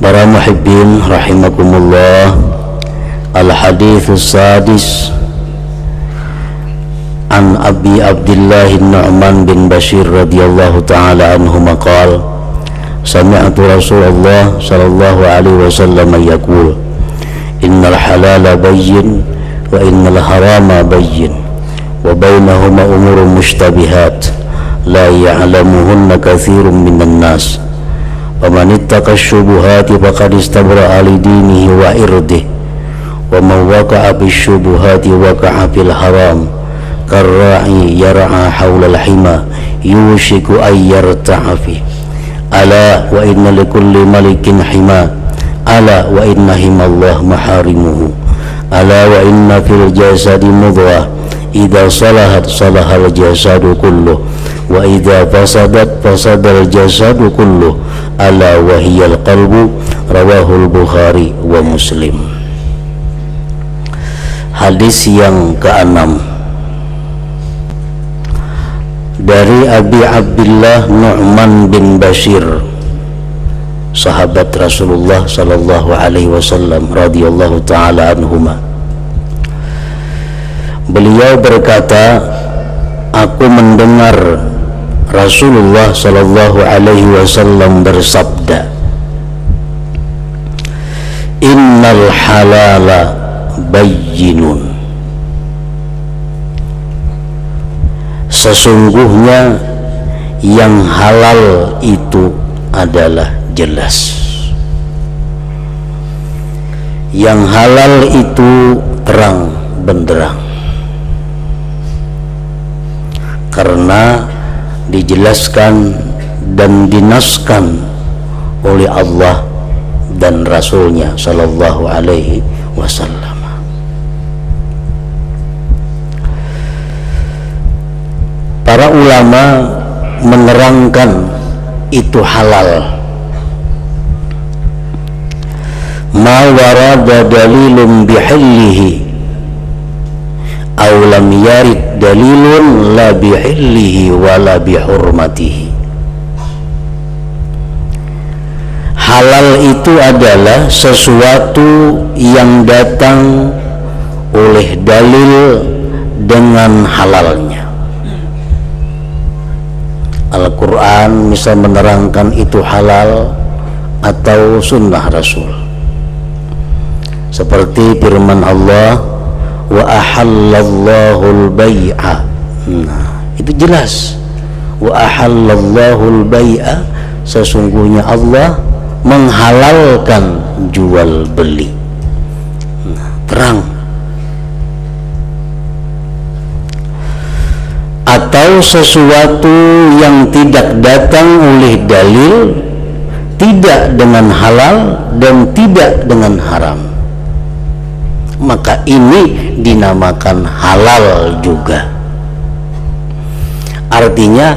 Para muhibbin rahimakumullah, al-hadithus sadis an Abi Abdullah Nu'man bin Bashir radhiyallahu ta'ala anhu maqal sami'tu Rasulullah sallallahu alaihi wasallam yaqul innal halala bayyin wa innal harama bayyin wa bainahuma umurun mushtabihat la ya'lamuhunna katsirun minan nas wa man ittaqa syubuhati faqad istabra'a li dinihi wa irdihi wa man waqa'a bisyubuhati waqa'a fil haram karra'i yar'a hawla al-hima yushiku ay yarta'a fi ala wa inna likulli malikin hima ala wa inna himallah maharimuhu ala wa inna fil jasadi mudghah idza salahat salahal jasadu kulluh wa idza fasadat fasadal jasadu kulluh ala wa hiyal qalbu rawahul Bukhari wa Muslim. Hadis yang ke-6 dari Abi Abdullah Nu'man bin Bashir, sahabat Rasulullah sallallahu alaihi wasallam radhiyallahu taala anhuma. Beliau berkata, aku mendengar Rasulullah sallallahu alaihi wasallam bersabda, innal halala bayyinun, sesungguhnya yang halal itu adalah jelas. Yang halal itu terang benderang, karena dijelaskan dan dinaskan oleh Allah dan Rasulnya sallallahu alaihi wasallam. Para ulama menerangkan itu halal ma warada dalilun bihillihi aw lam yarid dalilun la bihillihi wala bihurmatihi. Halal itu adalah sesuatu yang datang oleh dalil dengan halalnya. Al-Quran bisa menerangkan itu halal atau sunnah Rasul, seperti firman Allah, wa ahallallahul bai'a. Nah, itu jelas. Wa ahallallahul bai'a, sesungguhnya Allah menghalalkan jual beli. Nah, terang. Atau sesuatu yang tidak datang oleh dalil, tidak dengan halal dan tidak dengan haram, maka ini dinamakan halal juga. Artinya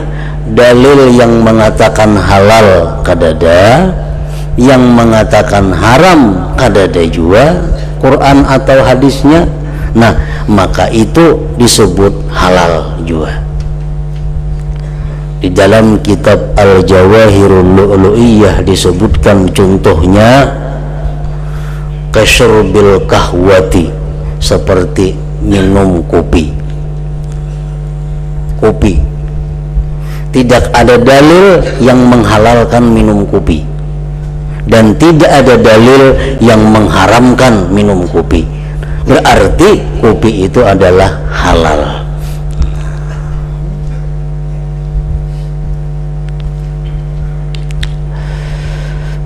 dalil yang mengatakan halal kadada, yang mengatakan haram kadada juga, Quran atau hadisnya. Nah, maka itu disebut halal juga. Di dalam kitab Al-Jawahirul Lu'lu'iyah disebutkan contohnya kasyurbil kahwati, seperti minum kopi. Kopi, tidak ada dalil yang menghalalkan minum kopi dan tidak ada dalil yang mengharamkan minum kopi. Berarti kopi itu adalah halal.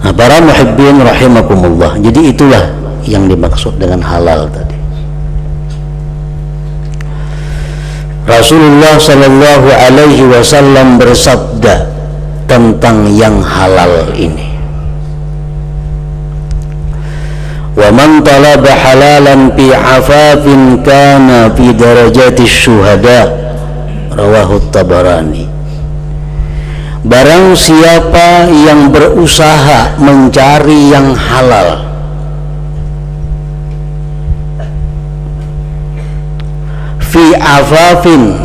Nah, para muhibbin rahimakumullah, jadi itulah yang dimaksud dengan halal tadi. Rasulullah sallallahu alaihi wasallam bersabda tentang yang halal ini, wa man talaba halalan fi afafin kana fi darajati syuhada, rawahu Tabarani. Barang siapa yang berusaha mencari yang halal fi afafin,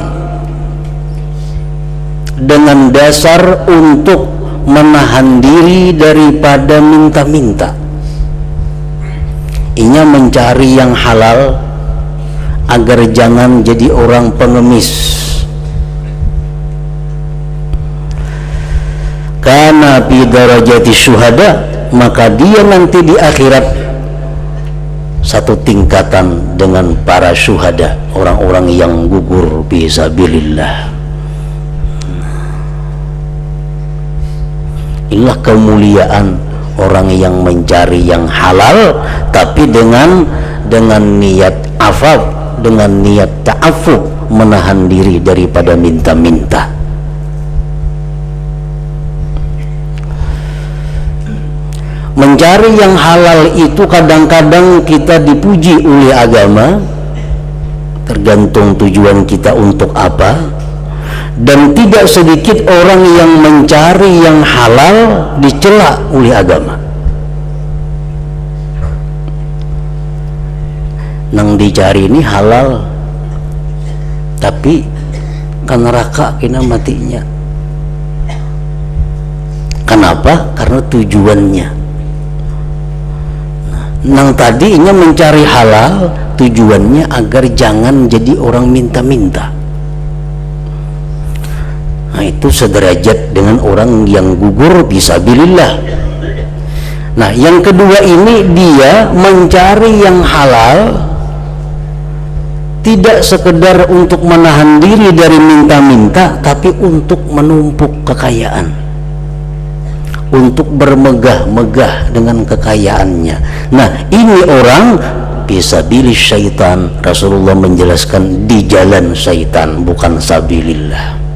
dengan dasar untuk menahan diri daripada minta-minta. Inya mencari yang halal agar jangan jadi orang pengemis. Karena fi darajati syuhada, maka dia nanti di akhirat satu tingkatan dengan para syuhada, orang-orang yang gugur fi sabilillah. Inilah kemuliaan orang yang mencari yang halal, tapi dengan niat afaf, dengan niat ta'affuf, menahan diri daripada minta-minta. Mencari yang halal itu kadang-kadang kita dipuji oleh agama, tergantung tujuan kita untuk apa. Dan tidak sedikit orang yang mencari yang halal dicela oleh agama. Nang dicari ini halal, tapi kan neraka kena matinya. Kenapa? Karena tujuannya. Nang tadinya mencari halal, tujuannya agar jangan jadi orang minta-minta. Nah, itu sederajat dengan orang yang gugur fisabilillah. Nah, yang kedua ini dia mencari yang halal tidak sekedar untuk menahan diri dari minta-minta, tapi untuk menumpuk kekayaan, untuk bermegah-megah dengan kekayaannya. Nah, ini orang fisabilis syaitan. Rasulullah menjelaskan di jalan syaitan, bukan sabilillah.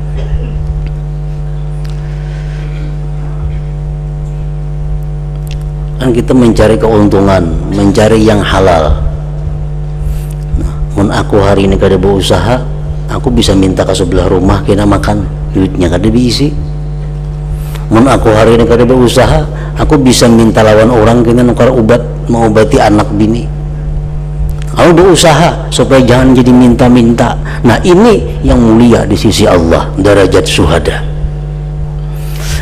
Kan kita mencari keuntungan, mencari yang halal. Nah, mun aku hari ini kada berusaha, aku bisa minta ke sebelah rumah kena makan, duitnya kada diisi. Mun aku hari ini kada berusaha, aku bisa minta lawan orang kena nukar obat, mengobati anak bini. Aku berusaha supaya jangan jadi minta-minta. Nah, ini yang mulia di sisi Allah, derajat syuhada.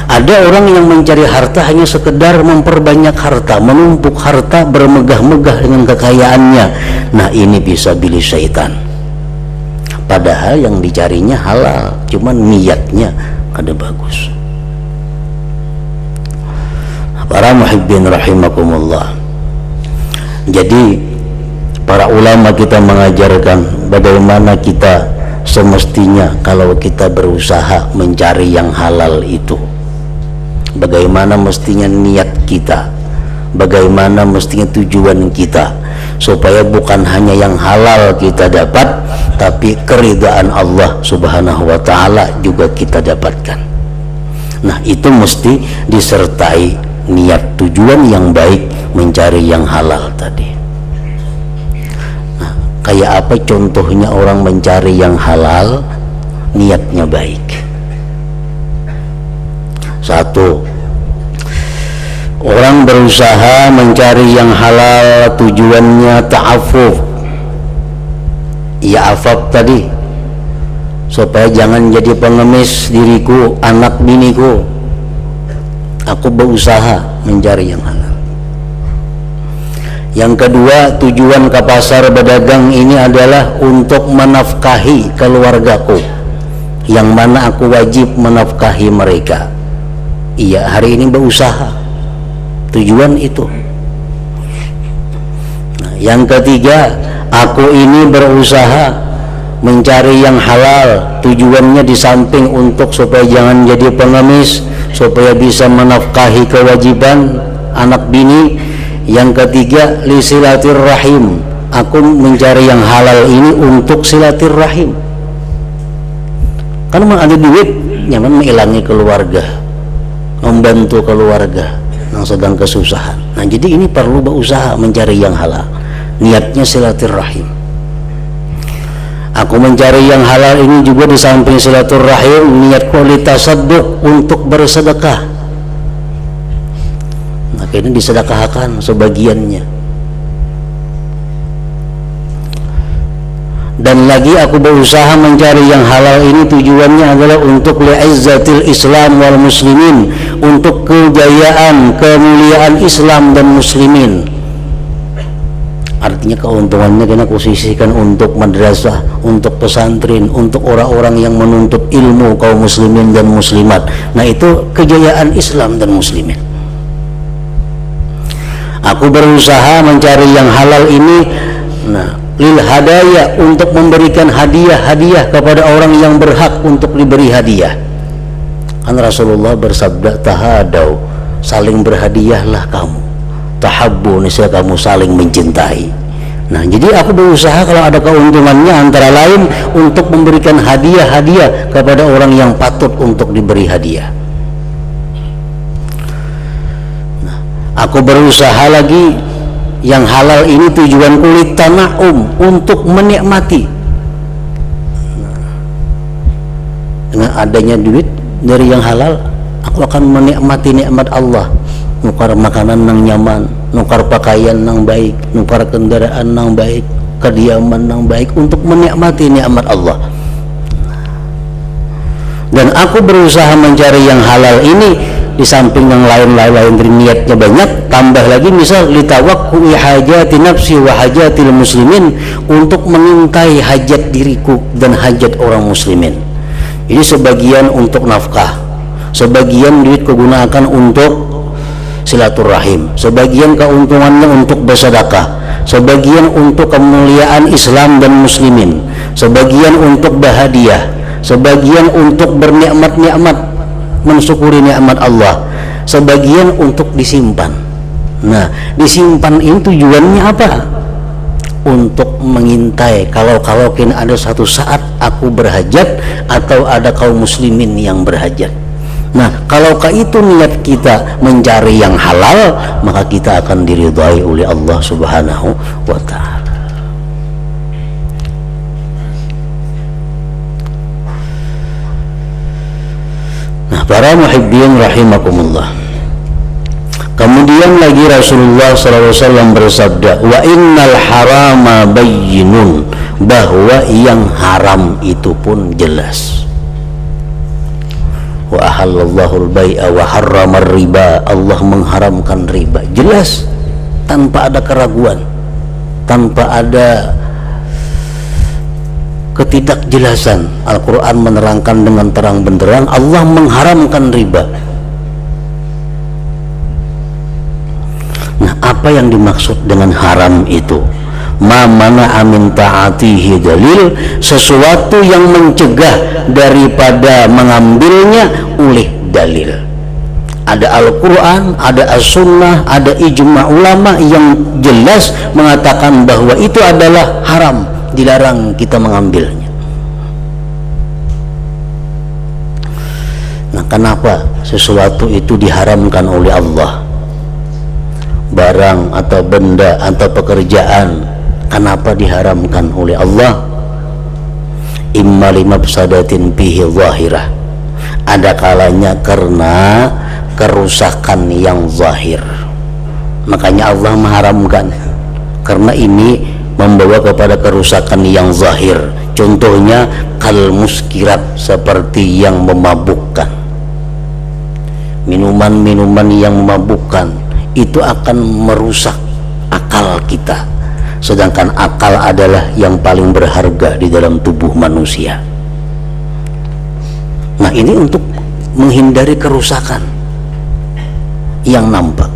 Ada orang yang mencari harta hanya sekedar memperbanyak harta, menumpuk harta, bermegah-megah dengan kekayaannya. Nah, ini bisa pilih syaitan. Padahal yang dicarinya halal, cuman niatnya kada bagus. Para muhibbin rahimakumullah. Jadi para ulama kita mengajarkan bagaimana kita semestinya kalau kita berusaha mencari yang halal itu. Bagaimana mestinya niat kita, bagaimana mestinya tujuan kita, supaya bukan hanya yang halal kita dapat, tapi keridhaan Allah subhanahu wa ta'ala juga kita dapatkan. Nah, itu mesti disertai niat tujuan yang baik mencari yang halal tadi. Nah, kayak apa contohnya orang mencari yang halal niatnya baik? Satu, orang berusaha mencari yang halal tujuannya ta'affuf, ya afaf tadi, supaya jangan jadi pengemis diriku, anak biniku. Aku berusaha mencari yang halal. Yang kedua, tujuan ke pasar berdagang ini adalah untuk menafkahi keluargaku, yang mana aku wajib menafkahi mereka. Iya, hari ini berusaha, tujuan itu. Nah, yang ketiga, aku ini berusaha mencari yang halal, tujuannya di samping untuk supaya jangan jadi pengemis, supaya bisa menafkahi kewajiban anak bini. Yang ketiga, li silaturrahim, aku mencari yang halal ini untuk silaturrahim. Kan ada duit, nyaman mengilangi keluarga, membantu keluarga yang sedang kesusahan. Nah, jadi ini perlu berusaha mencari yang halal, niatnya silaturrahim. Aku mencari yang halal ini juga di samping silaturrahim, niat kualitas tasadduq, untuk bersedekah. Nah, ini disedekahkan sebagiannya. Dan lagi aku berusaha mencari yang halal ini tujuannya adalah untuk li'izzatil Islam wal muslimin, untuk kejayaan, kemuliaan Islam dan muslimin. Artinya keuntungannya kena kusisihkan untuk madrasah, untuk pesantren, untuk orang-orang yang menuntut ilmu kaum muslimin dan muslimat. Nah, itu kejayaan Islam dan muslimin. Aku berusaha mencari yang halal ini, lil hadaya, untuk memberikan hadiah-hadiah kepada orang yang berhak untuk diberi hadiah. Kan Rasulullah bersabda, tahadau, saling berhadiahlah kamu, tahabbu, niscaya kamu saling mencintai. Nah, jadi aku berusaha kalau ada keuntungannya antara lain untuk memberikan hadiah-hadiah kepada orang yang patut untuk diberi hadiah. Nah, aku berusaha lagi yang halal ini tujuan kulit tana'um, untuk menikmati. Dengan adanya duit dari yang halal, aku akan menikmati nikmat Allah, nukar makanan nang nyaman, nukar pakaian nang baik, nukar kendaraan nang baik, kediaman nang baik, untuk menikmati nikmat Allah. Dan aku berusaha mencari yang halal ini di samping yang lain-lain niatnya banyak, tambah lagi misal litawakku'i hajati nafsi wa hajatil muslimin, untuk mengintai hajat diriku dan hajat orang muslimin. Jadi sebagian untuk nafkah, sebagian duit kugunakan untuk silaturahim, sebagian keuntungannya untuk bersedekah, sebagian untuk kemuliaan Islam dan muslimin, sebagian untuk bahagia, sebagian untuk bernikmat-nikmat, mensyukuri nikmat Allah, sebagian untuk disimpan. Nah, disimpan ini tujuannya apa? Untuk mengintai kalau kini ada satu saat aku berhajat atau ada kaum muslimin yang berhajat. Nah, kalau itu niat kita mencari yang halal, maka kita akan diridhai oleh Allah Subhanahu wa ta'ala. Para muhibbin rahimakumullah. Kemudian lagi Rasulullah SAW bersabda, wa innal harama bayyinun, bahwa yang haram itu pun jelas. Wa ahallallahu al-bai'a wa harramar riba, Allah mengharamkan riba, jelas, tanpa ada keraguan, tanpa ada ketidakjelasan. Al-Quran menerangkan dengan terang benderang, Allah mengharamkan riba. Nah, apa yang dimaksud dengan haram itu? Ma mana amin ta'atihi dalil, sesuatu yang mencegah daripada mengambilnya oleh dalil. Ada Al-Quran, ada As-Sunnah, ada ijma' ulama yang jelas mengatakan bahwa itu adalah haram, dilarang kita mengambilnya. Nah, kenapa sesuatu itu diharamkan oleh Allah? Barang atau benda atau pekerjaan, kenapa diharamkan oleh Allah? Imma limafsadatin fihi zahirah, ada kalanya karena kerusakan yang zahir, makanya Allah mengharamkan, karena ini membawa kepada kerusakan yang zahir. Contohnya kal muskirat, seperti yang memabukkan. Minuman-minuman yang memabukkan itu akan merusak akal kita, sedangkan akal adalah yang paling berharga di dalam tubuh manusia. Nah, ini untuk menghindari kerusakan yang nampak.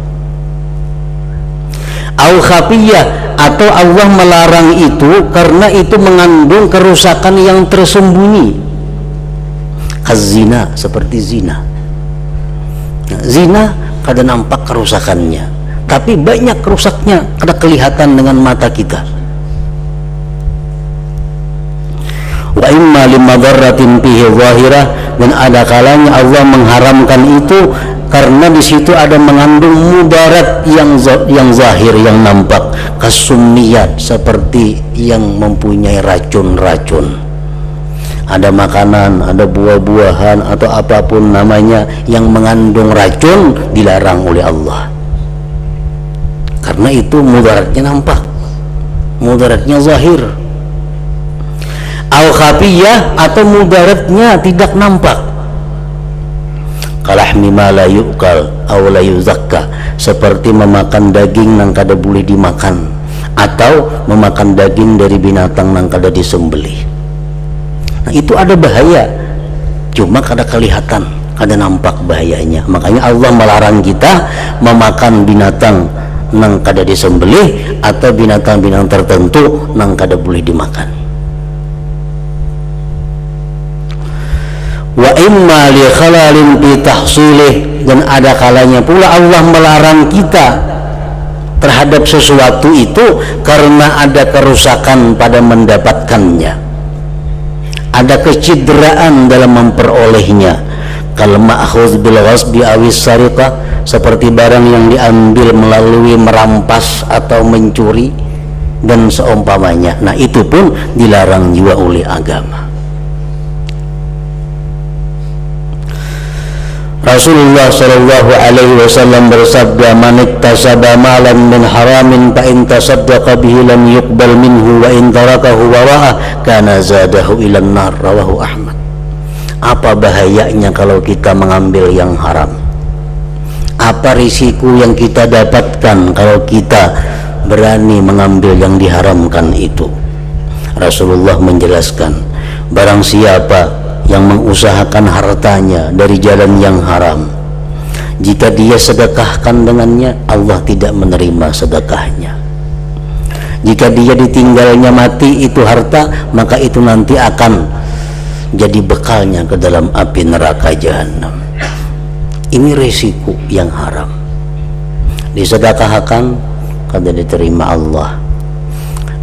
Au khafiyah, atau Allah melarang itu karena itu mengandung kerusakan yang tersembunyi. Kazina, seperti zina. Nah, zina kada nampak kerusakannya, tapi banyak rusaknya kada kelihatan dengan mata kita. Wa imma limadharratin fihi zahirah, dan ada kalanya Allah mengharamkan itu karena di situ ada mengandung mudarat yang zahir, yang nampak. Kasumniyat, seperti yang mempunyai racun-racun. Ada makanan, ada buah-buahan atau apapun namanya yang mengandung racun, dilarang oleh Allah. Karena itu mudaratnya nampak, mudaratnya zahir. au khafiyah, atau mudaratnya tidak nampak. Kalahmi ma la yu'kal aw la yuzakka, seperti memakan daging nang kada boleh dimakan, atau memakan daging dari binatang nang kada disembelih. Nah, itu ada bahaya, cuma kada kelihatan, kada nampak bahayanya. Makanya Allah melarang kita memakan binatang nang kada disembelih atau binatang-binatang tertentu nang kada boleh dimakan. Wa imma li khalalin fi tahsilih, dan ada kalanya pula Allah melarang kita terhadap sesuatu itu karena ada kerusakan pada mendapatkannya, ada kecederaan dalam memperolehnya. Kal ma'khuz bil ghasbi awis sariqah, seperti barang yang diambil melalui merampas atau mencuri dan seumpamanya. Nah, itu pun dilarang juga oleh agama. Rasulullah sallallahu alaihi wasallam bersabda, "Man iktasaba malan min haramin fa in tasaddaqa bihi lam yuqbal minhu wa in tarakahu wara'ah kana zadahu ila an-nar." Rawahu Ahmad. Apa bahayanya kalau kita mengambil yang haram? Apa risiko yang kita dapatkan kalau kita berani mengambil yang diharamkan itu? Rasulullah menjelaskan, barang siapa yang mengusahakan hartanya dari jalan yang haram, jika dia sedekahkan dengannya, Allah tidak menerima sedekahnya. Jika dia ditinggalnya mati itu harta, maka itu nanti akan jadi bekalnya ke dalam api neraka jahanam. Ini risiko yang haram. Disedekahkan kada diterima Allah,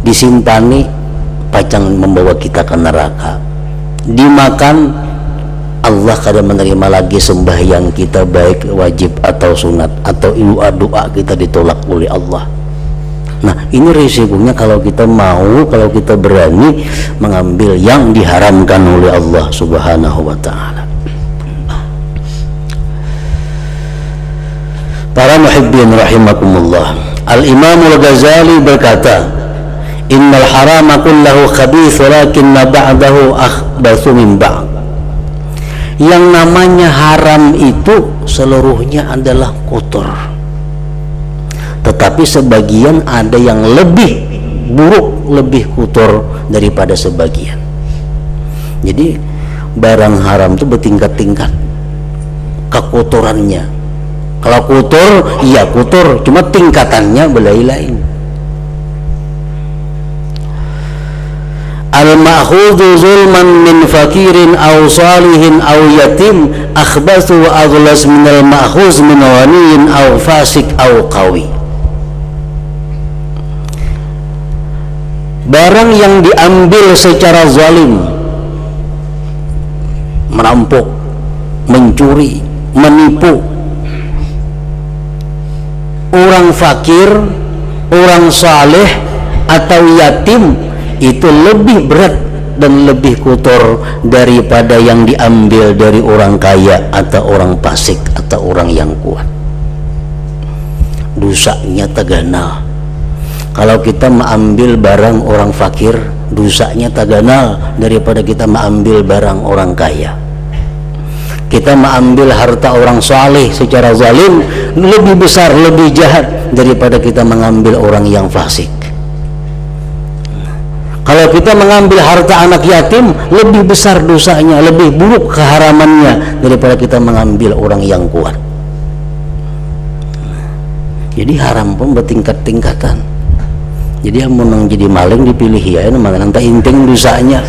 disimpani pacang membawa kita ke neraka, dimakan Allah kada menerima lagi sembahyang kita, baik wajib atau sunat, atau doa kita ditolak oleh Allah. Nah, ini risikonya kalau kita mau, kalau kita berani mengambil yang diharamkan oleh Allah Subhanahu wa ta'ala. Para muhibbin rahimakumullah, Al-Imam Al-Ghazali berkata, "Innal harama kullahu khabith walakinna ba'dahu akhbathu min ba'd." Yang namanya haram itu seluruhnya adalah kotor, tetapi sebagian ada yang lebih buruk, lebih kotor daripada sebagian. Jadi barang haram itu bertingkat-tingkat kekotorannya. Kalau kotor, iya kotor, cuma tingkatannya belai-lain. Al-ma'khudhu zulman min fakirin aw salihin aw yatim akhbathu wa aghlas min al-ma'khuz min ghaniyin aw fasik aw qawi. Barang yang diambil secara zalim, merampok, mencuri, menipu, orang fakir, orang saleh atau yatim, itu lebih berat dan lebih kotor daripada yang diambil dari orang kaya atau orang fasik atau orang yang kuat. Dosanya tagana. Kalau kita mengambil barang orang fakir, dosanya tagana daripada kita mengambil barang orang kaya. Kita mengambil harta orang saleh secara zalim lebih besar, lebih jahat daripada kita mengambil orang yang fasik. Kalau kita mengambil harta anak yatim, lebih besar dosanya, lebih buruk keharamannya daripada kita mengambil orang yang kuat. Jadi haram pun bertingkat-tingkatan. Jadi yang menang jadi maling dipilih ya, nanti inting dosanya.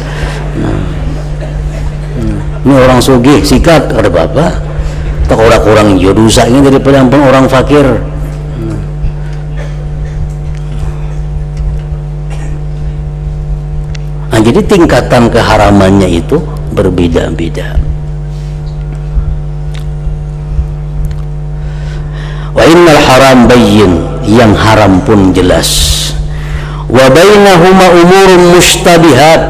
Ini orang sugih sikat ada bapak, tak orang-orang yo dosanya daripada yang orang fakir. Nah, jadi tingkatan keharamannya itu berbeda-beda. Wa innal haram bayyin, yang haram pun jelas. Wa bainahuma umurun mushtabihat.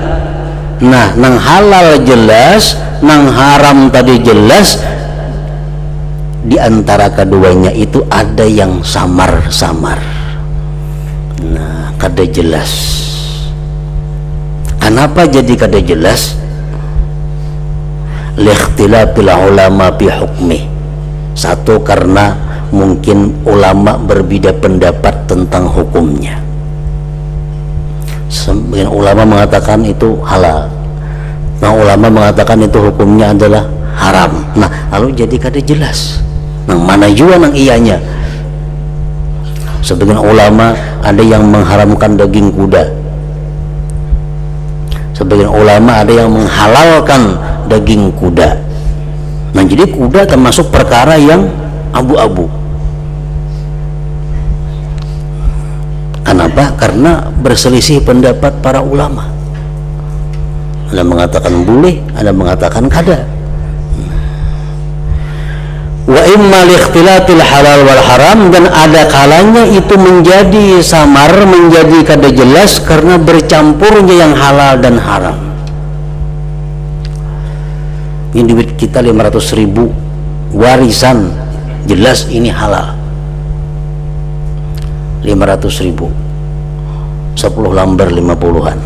Nah, nang halal jelas, nang haram tadi jelas. Di antara keduanya itu ada yang samar-samar. Nah, kada jelas. Kenapa jadi kada jelas? Likhtilafil ulama fi hukmi. Satu, karena mungkin ulama berbeda pendapat tentang hukumnya. Sebagian ulama mengatakan itu halal, nah ulama mengatakan itu hukumnya adalah haram. Nah lalu jadi kada jelas nang mana juga nang iyanya. Sebagian ulama ada yang mengharamkan daging kuda, sebagian ulama ada yang menghalalkan daging kuda. Nah jadi kuda termasuk perkara yang abu-abu. Kenapa? Karena berselisih pendapat para ulama. Ada mengatakan boleh, ada mengatakan kada. Wa imma liikhtilatil halal wal haram, dan ada kalanya itu menjadi samar, menjadi kada jelas karena bercampurnya yang halal dan haram. Ini duit kita 500.000 warisan, jelas ini halal. 500.000 10 lembar 50-an.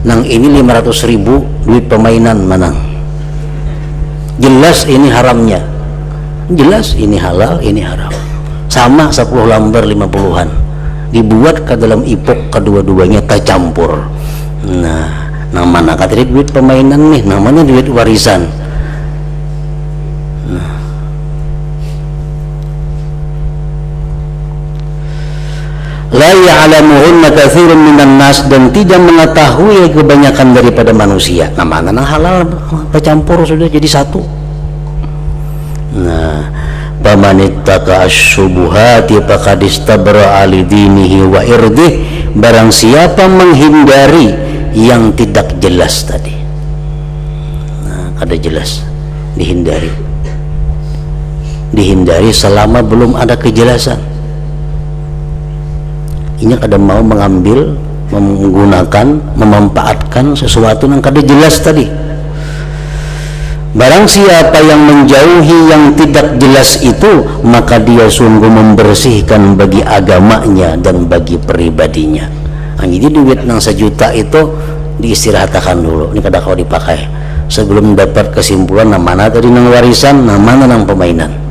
Nang ini 500.000 duit permainan manang, jelas ini haramnya, jelas ini halal, ini haram. Sama 10 lembar 50-an dibuat ke dalam ipok, kedua-duanya tercampur. Nah namanya kata duit permainan nih, namanya duit warisan. La ya'lamuhunna katsirun minan nas, dan tidak mengetahui kebanyakan daripada manusia. Namanya halal bercampur sudah jadi satu. Nah, famanittaqa asy-syubuhati faqad istabra li dinihi wa irdih, barang siapa menghindari yang tidak jelas tadi. Nah, kada jelas dihindari selama belum ada kejelasan. Ini kada mau mengambil, menggunakan, memanfaatkan sesuatu yang kada jelas tadi. Barang siapa yang menjauhi yang tidak jelas itu, maka dia sungguh membersihkan bagi agamanya dan bagi pribadinya. Nah, jadi duit yang 1 juta itu diistirahatkan dulu, ini kada kau dipakai sebelum dapat kesimpulan nah mana tadi nang warisan, nah mana nang permainan.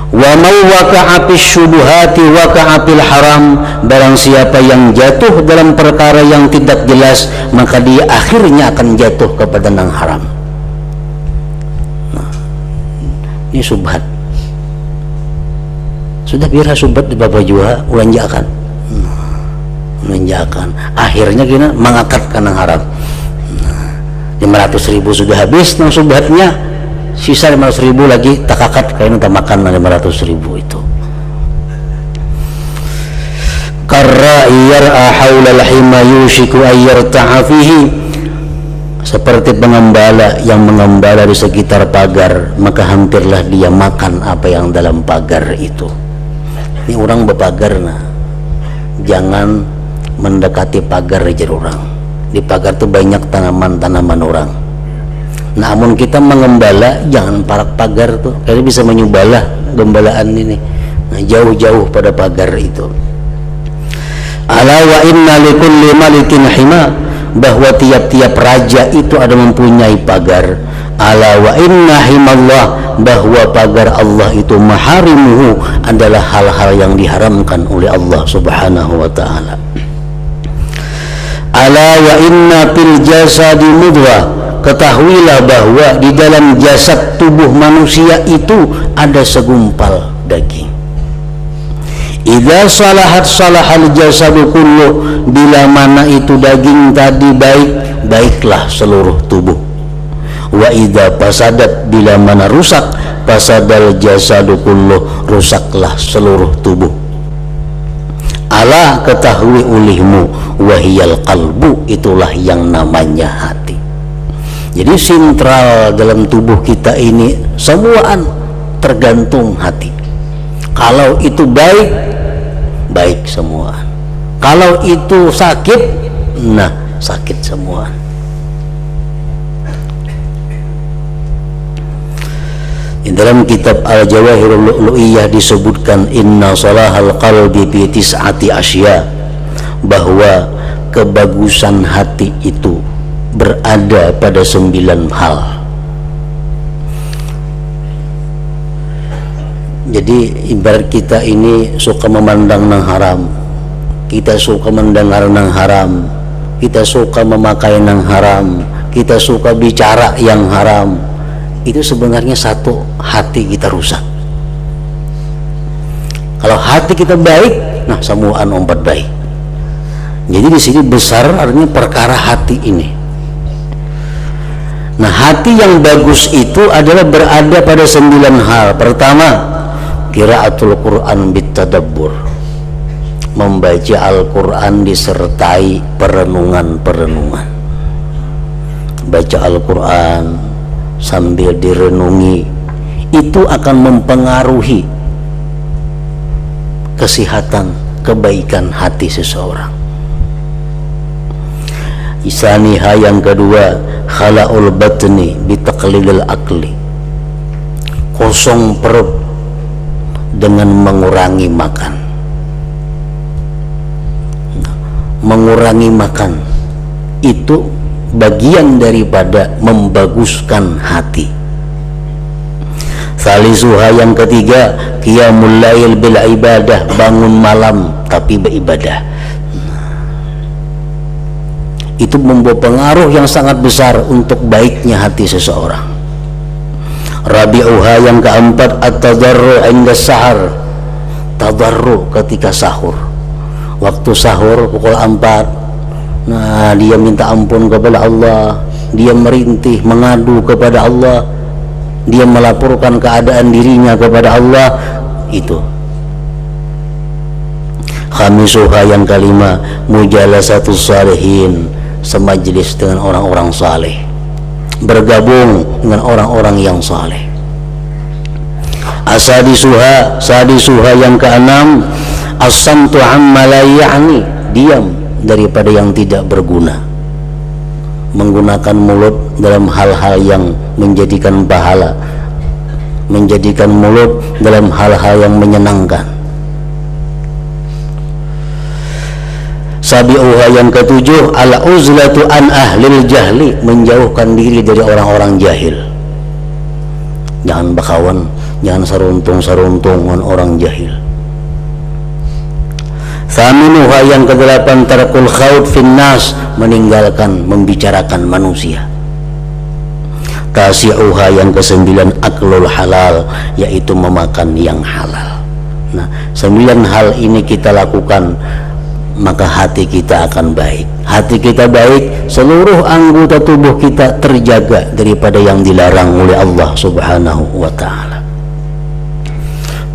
Wa may waqa'a fis syubuhati waqa'a fil haram, barang siapa yang jatuh dalam perkara yang tidak jelas, maka dia akhirnya akan jatuh kepada yang haram. Nah, ini subhat. Sudah biar subhat di Bapak juga ulanjakan. Akhirnya gini mengakatkan yang haram. 500.000 sudah habis nang subhatnya, sisa 500.000 lagi tak akat kayaknya tak makan 500.000 itu. Karra yar'a haulal hima yushiku ayyarta'a fihi, seperti pengembala yang mengembala di sekitar pagar, maka hampirlah dia makan apa yang dalam pagar itu. Ini orang berpagar, nah jangan mendekati pagar aja orang. Di pagar tuh banyak tanaman-tanaman orang. Namun kita mengembala jangan parak pagar tuh, karena bisa menyubalah gembalaan ini. Nah, jauh-jauh pada pagar itu. Ala wa inna likulli malikin hima, bahwa tiap-tiap raja itu ada mempunyai pagar. Ala wa inna himallah, bahwa pagar Allah itu maharimuhu, adalah hal-hal yang diharamkan oleh Allah subhanahu wa ta'ala. Ala wa inna fil jasadi mudghah, ketahuilah bahwa di dalam jasad tubuh manusia itu ada segumpal daging. Idza salahat salahal jasadu kullu, bila mana itu daging tadi baik, baiklah seluruh tubuh. Wa idza fasadat, bila mana rusak, fasadal jasadu kullu, rusaklah seluruh tubuh. Ala, ketahui ulihmu, wahiyal qalbu, itulah yang namanya hati. Jadi sentral dalam tubuh kita ini semuaan tergantung hati. Kalau itu baik, baik semuaan. Kalau itu sakit, nah sakit semuaan. Dalam kitab Al-Jawahirul Lu'lu'iyah disebutkan inna salahal qalbi bi tis'ati asya, bahwa kebagusan hati itu berada pada 9 hal. Jadi ibarat kita ini suka memandang yang haram, kita suka mendengar yang haram, kita suka memakai yang haram, kita suka bicara yang haram, itu sebenarnya satu, hati kita rusak. Kalau hati kita baik, nah semuaan ompat baik. Jadi di sini besar artinya perkara hati ini. Nah, hati yang bagus itu adalah berada pada 9 hal. Pertama, qiraatul Quran bitadabbur, membaca Al-Quran disertai perenungan-perenungan. Baca Al-Quran sambil direnungi, itu akan mempengaruhi kesehatan, kebaikan hati seseorang. Isaniha yang kedua, khala'ul batni bitaqlilil akli, kosong perut dengan mengurangi makan. Mengurangi makan itu bagian daripada membaguskan hati. Salisuha yang ketiga, qiyamul lail bil ibadah, bangun malam tapi beribadah. Itu membawa pengaruh yang sangat besar untuk baiknya hati seseorang. Rabi'uha yang keempat, at-tadarru' inda sahar, tadarru' ketika sahur. Waktu sahur pukul 4, nah dia minta ampun kepada Allah, dia merintih, mengadu kepada Allah, dia melaporkan keadaan dirinya kepada Allah. Itu. Khamisuha yang kelima, mujalasatus salihin, semajlis dengan orang-orang saleh, bergabung dengan orang-orang yang saleh. Sadisuha yang keenam, as-samtu amma la ya'ni, diam daripada yang tidak berguna, menggunakan mulut dalam hal-hal yang menjadikan pahala, menjadikan mulut dalam hal-hal yang menyenangkan. Sabi'uha yang ketujuh, al-uzlatu an ahlil jahli, menjauhkan diri dari orang-orang jahil. Jangan berkawan, jangan saruntung-saruntung dengan orang jahil. Thaminuha yang kedelapan, tarkul khawd finnas, meninggalkan membicarakan manusia. Tasi'uha yang kesembilan, aklul halal, yaitu memakan yang halal. Nah, 9 hal ini kita lakukan, maka hati kita akan baik. Hati kita baik, seluruh anggota tubuh kita terjaga daripada yang dilarang oleh Allah Subhanahu wa ta'ala.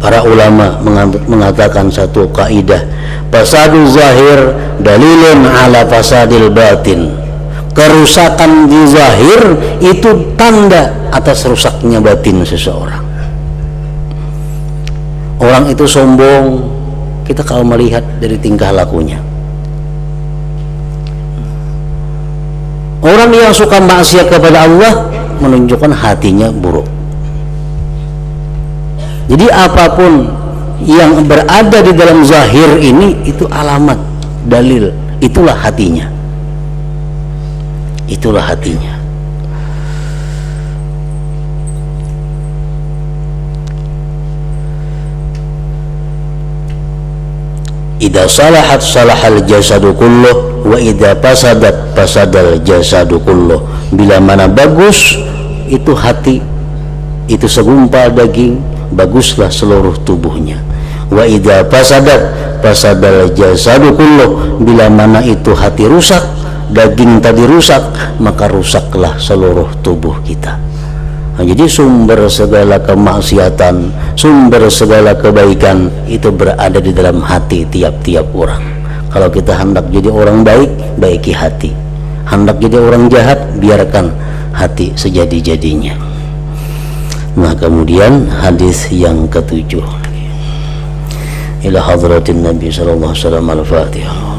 Para ulama mengatakan satu kaidah, fasadul zahir dalilun ala fasadil batin. Kerusakan di zahir itu tanda atas rusaknya batin seseorang. Orang itu sombong, kita kalau melihat dari tingkah lakunya. Orang yang suka maksiat kepada Allah menunjukkan hatinya buruk. Jadi apapun yang berada di dalam zahir ini, itu alamat, dalil, itulah hatinya. Itulah hatinya. Idza salahat salahal jasadu kulluh wa idza fasadat fasadal jasadu kulluh. Bila mana bagus itu hati, itu segumpal daging, baguslah seluruh tubuhnya. Wa idza fasadat fasadal jasadu kulluh. Bila mana itu hati rusak, daging tadi rusak, maka rusaklah seluruh tubuh kita. Nah, jadi sumber segala kemaksiatan, sumber segala kebaikan itu berada di dalam hati tiap-tiap orang. Kalau kita hendak jadi orang baik, baiki hati. Hendak jadi orang jahat, biarkan hati sejadi-jadinya. Nah, kemudian hadis yang ketujuh, ila hadratin Nabi sallallahu alaihi wasallam, al-Fatihah.